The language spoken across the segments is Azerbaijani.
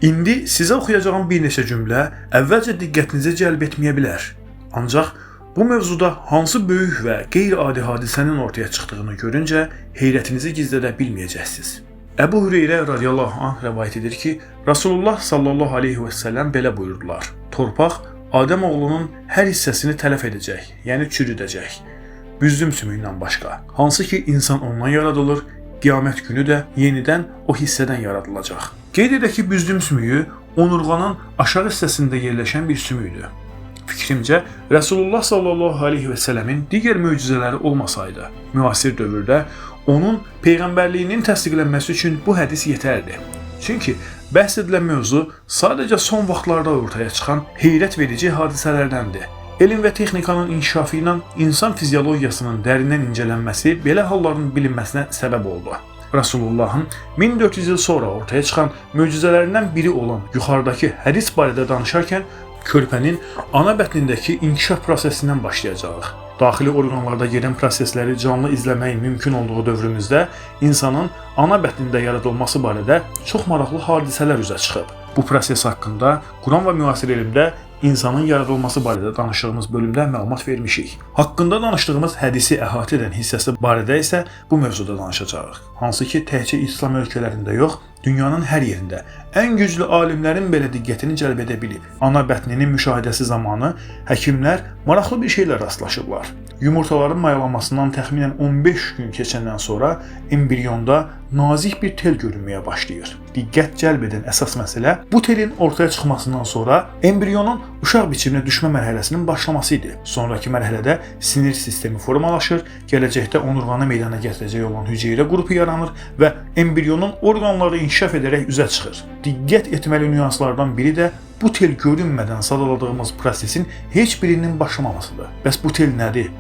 İndi sizə oxuyacağım bir neçə cümlə əvvəlcə diqqətinizi cəlb etməyə bilər. Ancaq bu mövzuda hansı böyük və qeyri-adi hadisənin ortaya çıxdığını görüncə heyrətinizi gizlədə bilməyəcəksiniz. Əbu Hüreyrə radiyallahu anh rəvayət edir ki, Rasulullah sallallahu aleyhi və səlləm belə buyurdular: Torpaq Adəm oğlunun hər hissəsini tələf edəcək, yəni çürüdəcək. Büzdüm sümüyündən başqa. Hansı ki insan ondan yaradılır, qiyamət günü də yenidən o hissədən yaradılacaq. Qeyd edək ki, büzdüm sümüyü onurğanın aşağı hissəsində yerləşən bir sümüydür. Fikrimcə, Rasulullah sallallahu aleyhi və səlləmin digər möcüzələri olmasaydı, müasir dövrdə onun peyğəmbərliyinin təsdiqlənməsi üçün bu hədis yetərdi. Çünki bəhs edilən mövzu sadəcə son vaxtlarda ortaya çıxan heyrət verici hadisələrdəndir. Elm və texnikanın inkişafı ilə insan fiziologiyasının dərindən incələnməsi belə halların bilinməsinə səbəb oldu. Rasulullahın 1400 il sonra ortaya çıxan möcüzələrindən biri olan yuxarıdakı hədis barədə danışarkən körpənin ana bətnindəki inkişaf prosesindən başlayacağıq. Daxili orqanlarda gedən prosesləri canlı izləmək mümkün olduğu dövrümüzdə insanın ana bətnində yaradılması barədə çox maraqlı hadisələr üzə çıxıb. Bu proses haqqında Quran və müasir elmdə insanın yaradılması barədə danışdığımız bölümdə məlumat vermişik. Haqqında danışdığımız hədisi əhatə edən hissəsi barədə isə bu mövzuda danışacağıq. Hansı ki, təkcə İslam ölkələrində yox, dünyanın hər yerində ən güclü alimlərin belə diqqətini cəlb edə bilib. Ana bətninin müşahidəsi zamanı həkimlər maraqlı bir şeylə rastlaşıblar. Yumurtaların mayalanmasından təxminən 15 gün keçəndən sonra embriyonda nazik bir tel görünməyə başlayır. Diqqət cəlb edən əsas məsələ bu telin ortaya çıxmasından sonra embriyonun uşaq biçiminə düşmə mərhələsinin başlaması idi. Sonraki mərhələdə sinir sistemi formalaşır, gələcəkdə onurğanı meydana gətirəcək olan hüceyrə qrupu yaranır və embriyonun orqanları inkişaf edərək üzə çıxır. Diqqət etməli nüanslardan biri də bu tel görünmədən sadaladığımız prosesin heç birinin başlamamasıdır. Bəs bu tel nədir?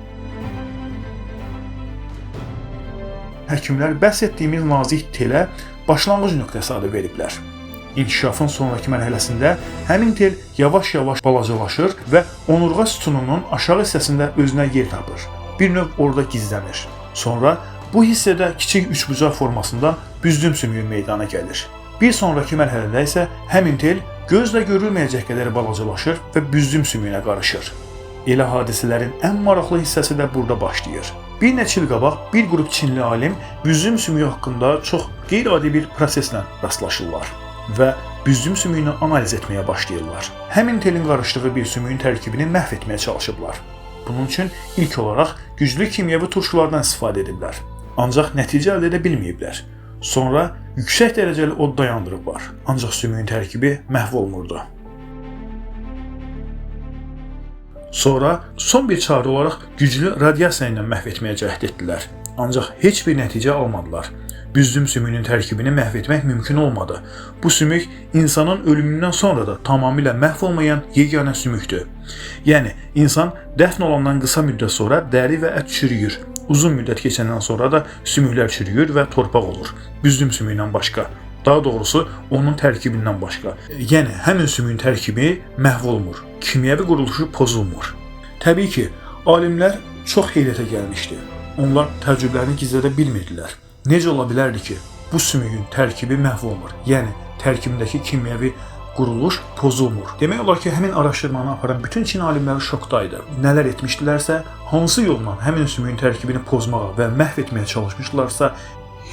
Həkimlər bəhs etdiyimiz nazik telə başlanğıc nöqtəsi adı veriblər. İnkişafın sonraki mərhələsində həmin tel yavaş-yavaş balacalaşır və onurğa sütununun aşağı hissəsində özünə yer tapır. Bir növ orada gizlənir. Sonra bu hissədə kiçik üçbucaq formasında büzdüm sümüyü meydana gəlir. Bir sonraki mərhələdə isə həmin tel gözlə görülməyəcək qədər balacalaşır və büzdüm sümüyünə qarışır. Elə hadisələrin ən maraqlı hissəsi də burada başlayır. Bir neçə il qabaq bir qrup Çinli alim büzdüm sümüyü haqqında çox qeyri-adi bir proseslə rastlaşırlar və büzdüm sümüyünü analiz etməyə başlayırlar. Həmin telin qarışdığı bir sümüyün tərkibini məhv etməyə çalışıblar. Bunun üçün ilk olaraq güclü kimyəvi turşulardan istifadə ediblər. Ancaq nəticə əldə edə bilməyiblər. Sonra yüksək dərəcəli odda yandırıblar. Ancaq sümüyün tərkibi məhv olmurdu. Sonra son bir çarə olaraq güclü radiasiya ilə məhv etməyə cəhd etdilər. Ancaq heç bir nəticə almadılar. Büzdüm sümüyünün tərkibini məhv etmək mümkün olmadı. Bu sümük insanın ölümündən sonra da tamamilə məhv olmayan yeganə sümükdür. Yəni, insan dəfn olandan qısa müddət sonra dəri və ət çürüyür. Uzun müddət keçəndən sonra da sümüklər çürüyür və torpaq olur. Büzdüm sümüyündən başqa. Daha doğrusu, onun tərkibindən başqa. Yəni, həmin sümüyün tərkibi məhv olmur. Kimyəvi quruluşu pozulmur. Təbii ki, alimlər çox heyrətə gəlmişdi. Onlar təəccüblərini gizlədə bilmirdilər. Necə ola bilərdi ki, bu sümüyün tərkibi məhv olmur. Yəni, tərkibindəki kimyəvi quruluş pozulmur. Demək olar ki, həmin araşdırmanı aparan bütün Çin alimləri şokdaydı. Nələr etmişdilərsə, hansı yolla həmin sümüyün tərkibini pozmağa və məhv etməyə çalışmışdılarsa,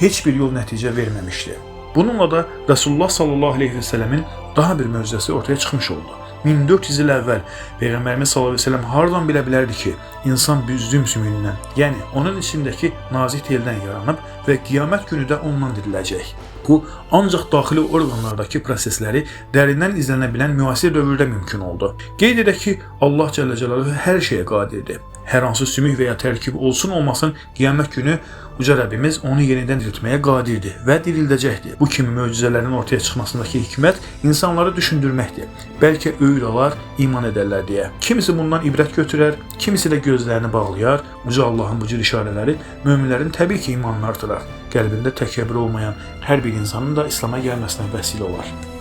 heç bir yol nəticə verməmişdi. Bununla da Rasulullah sallallahu aleyhi və səlləmin daha bir möcüzəsi ortaya çıxmış oldu. 1400 il əvvəl Peyğəmbərimiz sallallahu aleyhi və səlləm hardan bilə bilərdi ki, insan büzdüm sümüyündən, yəni onun içindəki nazik teldən yaranıb və qiyamət günü də ondan diriləcək. Bu, ancaq daxili orqanlardakı prosesləri dərindən izlənə bilən müasir dövrdə mümkün oldu. Qeyd edək ki, Allah Cəllə Cəlaluhu hər şeyə qadirdir. Hər hansı sümük və ya tərkib olsun olmasın, qiyamət günü Uca Rəbbimiz onu yenidən diriltməyə qadirdir və dirildəcəkdir. Bu kimi möcüzələrin ortaya çıxmasındakı hikmət insanları düşündürməkdir. Bəlkə öyüd alar, iman edərlər deyə. Kimisi bundan ibrət götürər, kimisi də gözlərini bağlayar. Uca Allahın bu cür işarələri möminlərin təbii ki imanını artırar. Qəlbində təkəbbür olmayan hər bir insanın da İslam'a gəlməsinə vəsilə olar.